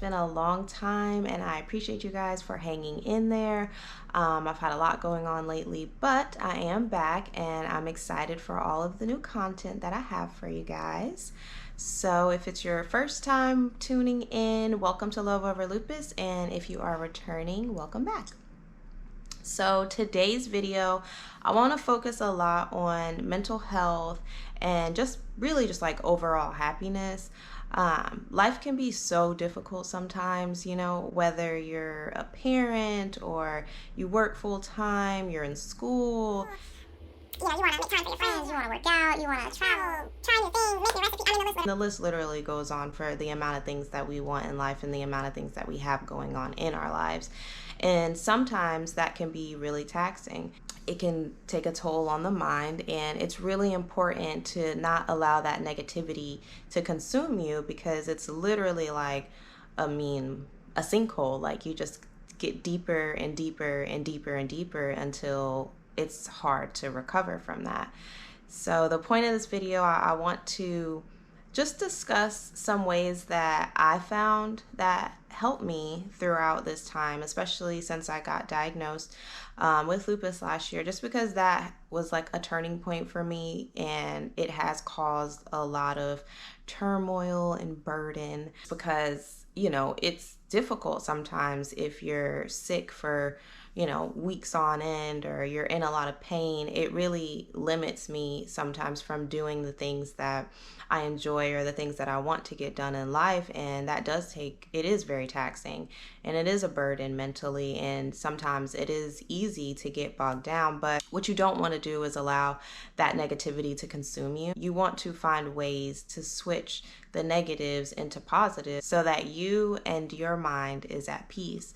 been a long time and I appreciate you guys for hanging in there. I've had a lot going on lately, but I am back and I'm excited for all of the new content that I have for you guys. So if it's your first time tuning in, welcome to Love Over Lupus, and if you are returning, welcome back. So today's video, I want to focus a lot on mental health and just like overall happiness. Life can be so difficult sometimes, you know, whether you're a parent or you work full time, you're in school. You know, you want to make time for your friends, you want to work out, you want to travel, try new things, make your recipe. The list literally goes on for the amount of things that we want in life and the amount of things that we have going on in our lives. And sometimes that can be really taxing. It can take a toll on the mind, and it's really important to not allow that negativity to consume you, because it's literally like a sinkhole. Like, you just get deeper and deeper and deeper and deeper until it's hard to recover from that. So the point of this video, I want to just discuss some ways that I found that helped me throughout this time, especially since I got diagnosed with lupus last year, just because that was like a turning point for me, and it has caused a lot of turmoil and burden, because, you know, it's difficult sometimes if you're sick for, you know, weeks on end, or you're in a lot of pain. It really limits me sometimes from doing the things that I enjoy or the things that I want to get done in life. And that it is very taxing, and it is a burden mentally. And sometimes it is easy to get bogged down, but what you don't want to do is allow that negativity to consume you. You want to find ways to switch the negatives into positives so that you and your mind is at peace.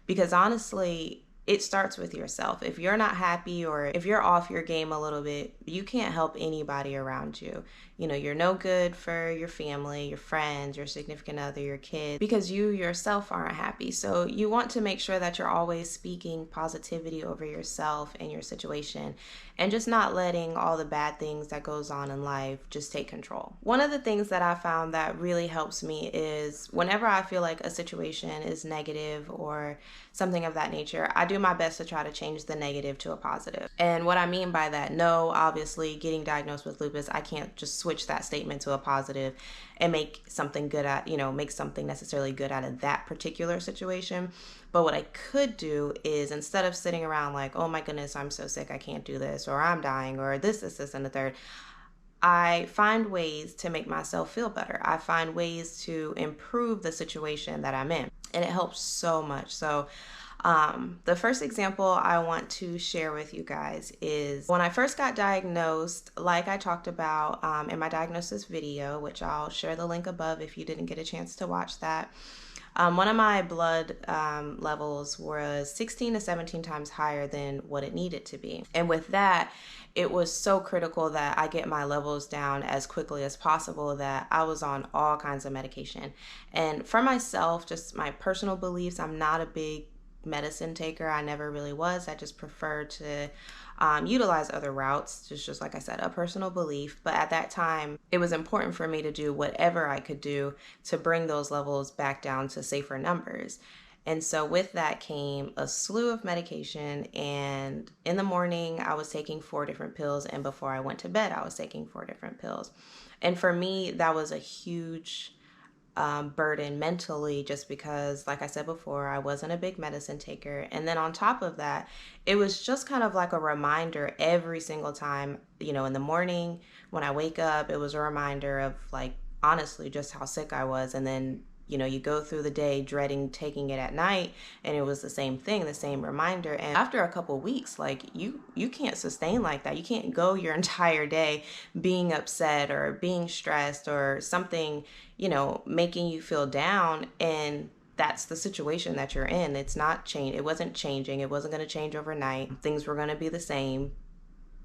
Because honestly, it starts with yourself. If you're not happy, or if you're off your game a little bit, you can't help anybody around you. You know, you're no good for your family, your friends, your significant other, your kids, because you yourself aren't happy. So you want to make sure that you're always speaking positivity over yourself and your situation, and just not letting all the bad things that goes on in life just take control. One of the things that I found that really helps me is whenever I feel like a situation is negative or something of that nature, I do my best to try to change the negative to a positive. And what I mean by that, no, obviously getting diagnosed with lupus, I can't just switch that statement to a positive and make something necessarily good out of that particular situation. But what I could do is, instead of sitting around like, oh my goodness, I'm so sick, I can't do this, or I'm dying, or this, and the third, I find ways to make myself feel better. I find ways to improve the situation that I'm in, and it helps so much. So the first example I want to share with you guys is when I first got diagnosed, like I talked about in my diagnosis video, which I'll share the link above if you didn't get a chance to watch that. One of my blood levels was 16 to 17 times higher than what it needed to be. And with that, it was so critical that I get my levels down as quickly as possible, that I was on all kinds of medication. And for myself, just my personal beliefs, I'm not a big medicine taker. I never really was. I just prefer to utilize other routes, just like I said, a personal belief. But at that time, it was important for me to do whatever I could do to bring those levels back down to safer numbers. And so with that came a slew of medication, and in the morning I was taking 4 different pills, and before I went to bed I was taking 4 different pills. And for me, that was a huge burden mentally, just because, like I said before, I wasn't a big medicine taker. And then on top of that, it was just kind of like a reminder every single time, you know, in the morning when I wake up, it was a reminder of, like, honestly, just how sick I was. And then, you know, you go through the day dreading taking it at night, and it was the same thing, the same reminder. And after a couple weeks, like, you can't sustain like that. You can't go your entire day being upset or being stressed or something, you know, making you feel down, and that's the situation that you're in. It's not change. It wasn't changing. It wasn't going to change overnight. Things were going to be the same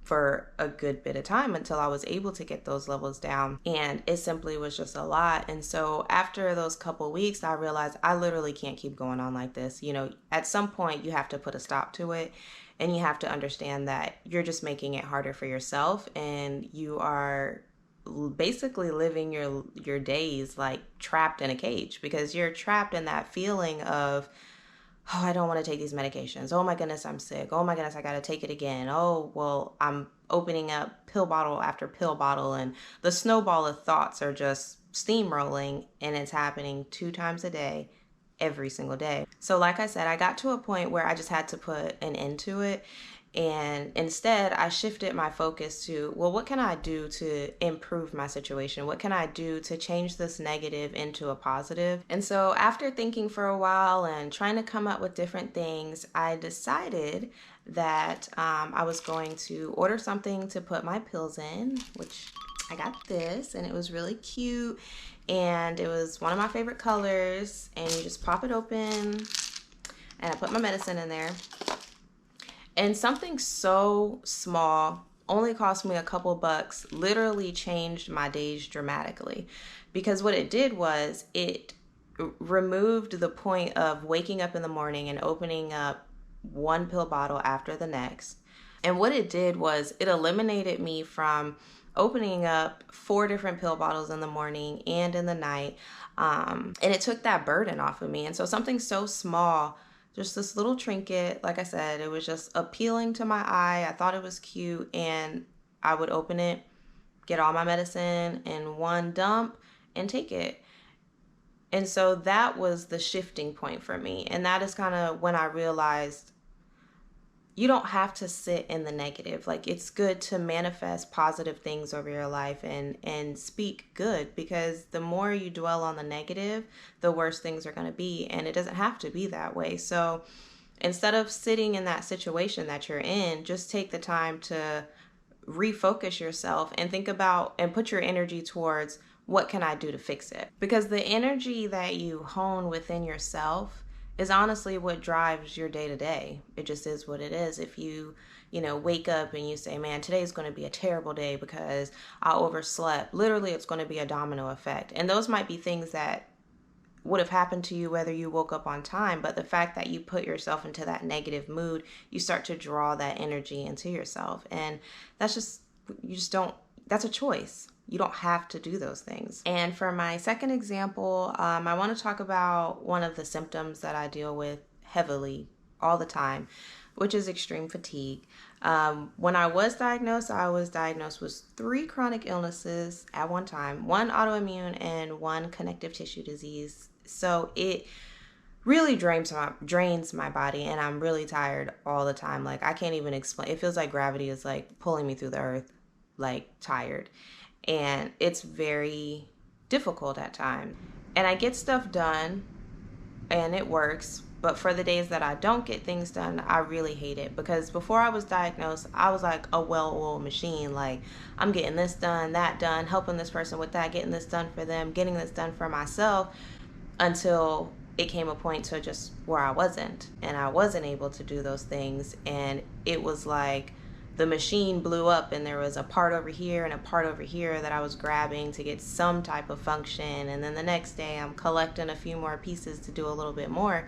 for a good bit of time until I was able to get those levels down, and it simply was just a lot. And so after those couple weeks, I realized I literally can't keep going on like this. You know, at some point you have to put a stop to it, and you have to understand that you're just making it harder for yourself, and you are basically living your days like trapped in a cage, because you're trapped in that feeling of, oh, I don't want to take these medications. Oh my goodness, I'm sick. Oh my goodness, I got to take it again. Oh, well, I'm opening up pill bottle after pill bottle, and the snowball of thoughts are just steamrolling, and it's happening 2 times a day, every single day. So like I said, I got to a point where I just had to put an end to it. And instead, I shifted my focus to, well, what can I do to improve my situation? What can I do to change this negative into a positive? And so after thinking for a while and trying to come up with different things, I decided that I was going to order something to put my pills in, which I got this, and it was really cute. And it was one of my favorite colors. And you just pop it open, and I put my medicine in there. And something so small, only cost me a couple bucks, literally changed my days dramatically. Because what it did was it removed the point of waking up in the morning and opening up one pill bottle after the next. And what it did was it eliminated me from opening up 4 different pill bottles in the morning and in the night. And it took that burden off of me. And so something so small, just this little trinket, like I said, it was just appealing to my eye. I thought it was cute, and I would open it, get all my medicine in one dump, and take it. And so that was the shifting point for me. And that is kind of when I realized you don't have to sit in the negative. Like, it's good to manifest positive things over your life and speak good, because the more you dwell on the negative, the worse things are going to be. And it doesn't have to be that way. So instead of sitting in that situation that you're in, just take the time to refocus yourself and think about and put your energy towards, what can I do to fix it? Because the energy that you hone within yourself is honestly what drives your day to day. It just is what it is. If you wake up and you say, man, today's going to be a terrible day because I overslept, literally it's going to be a domino effect. And those might be things that would have happened to you whether you woke up on time. But the fact that you put yourself into that negative mood, you start to draw that energy into yourself. And that's a choice. You don't have to do those things. And for my second example, I want to talk about one of the symptoms that I deal with heavily all the time, which is extreme fatigue. When I was diagnosed with 3 chronic illnesses at one time, 1 autoimmune and 1 connective tissue disease. So it really drains my body, and I'm really tired all the time. Like, I can't even explain. It feels like gravity is like pulling me through the earth, like tired. And it's very difficult at times. And I get stuff done and it works. But for the days that I don't get things done, I really hate it. Because before I was diagnosed, I was like a well-oiled machine. Like, I'm getting this done, that done, helping this person with that, getting this done for them, getting this done for myself, until it came a point to just where I wasn't. And I wasn't able to do those things. And it was like the machine blew up, and there was a part over here and a part over here that I was grabbing to get some type of function. And then the next day I'm collecting a few more pieces to do a little bit more.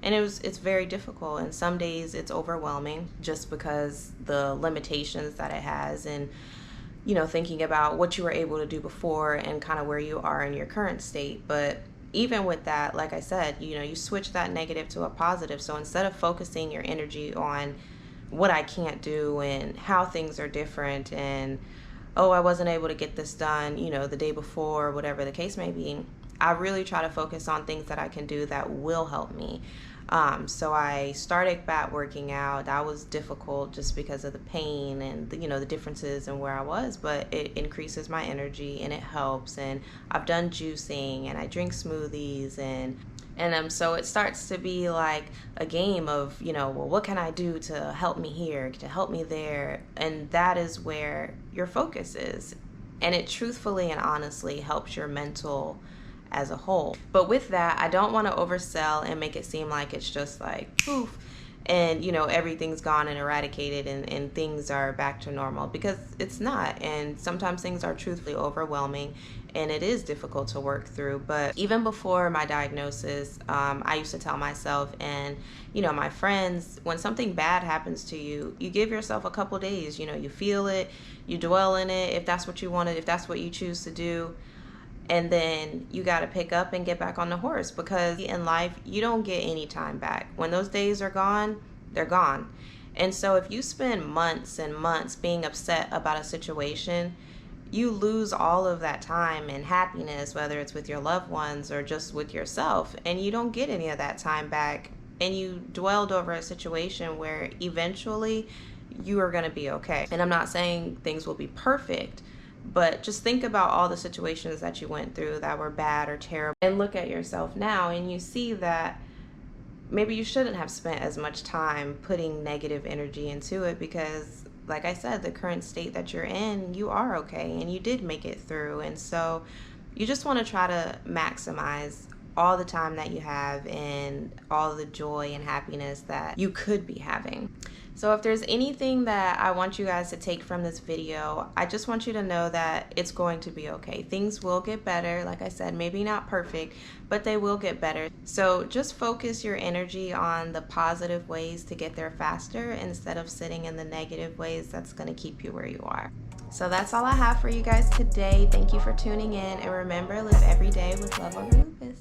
And it's very difficult. And some days it's overwhelming just because the limitations that it has, and thinking about what you were able to do before and kind of where you are in your current state. But even with that, like I said, you switch that negative to a positive. So instead of focusing your energy on what I can't do and how things are different and, oh, I wasn't able to get this done, the day before, whatever the case may be, I really try to focus on things that I can do that will help me. So I started back working out. That was difficult just because of the pain and the differences in where I was, but it increases my energy and it helps. And I've done juicing and I drink smoothies and so it starts to be like a game of, well, what can I do to help me here, to help me there? And that is where your focus is. And it truthfully and honestly helps your mental as a whole. But with that, I don't want to oversell and make it seem like it's just like poof and everything's gone and eradicated and things are back to normal, because it's not. And sometimes things are truthfully overwhelming, and it is difficult to work through. But even before my diagnosis, I used to tell myself and my friends, when something bad happens to you, you give yourself a couple days. You feel it, you dwell in it, if that's what you wanted, if that's what you choose to do, and then you got to pick up and get back on the horse, because in life you don't get any time back. When those days are gone, they're gone. And so if you spend months and months being upset about a situation, you lose all of that time and happiness, whether it's with your loved ones or just with yourself, and you don't get any of that time back. And you dwelled over a situation where eventually you are going to be okay. And I'm not saying things will be perfect, but just think about all the situations that you went through that were bad or terrible, and look at yourself now and you see that maybe you shouldn't have spent as much time putting negative energy into it, because like I said, the current state that you're in, you are okay and you did make it through. And so you just want to try to maximize all the time that you have and all the joy and happiness that you could be having. So if there's anything that I want you guys to take from this video, I just want you to know that it's going to be okay. Things will get better. Like I said, maybe not perfect, but they will get better. So just focus your energy on the positive ways to get there faster, instead of sitting in the negative ways that's going to keep you where you are. So that's all I have for you guys today. Thank you for tuning in, and remember, live every day with love over lupus.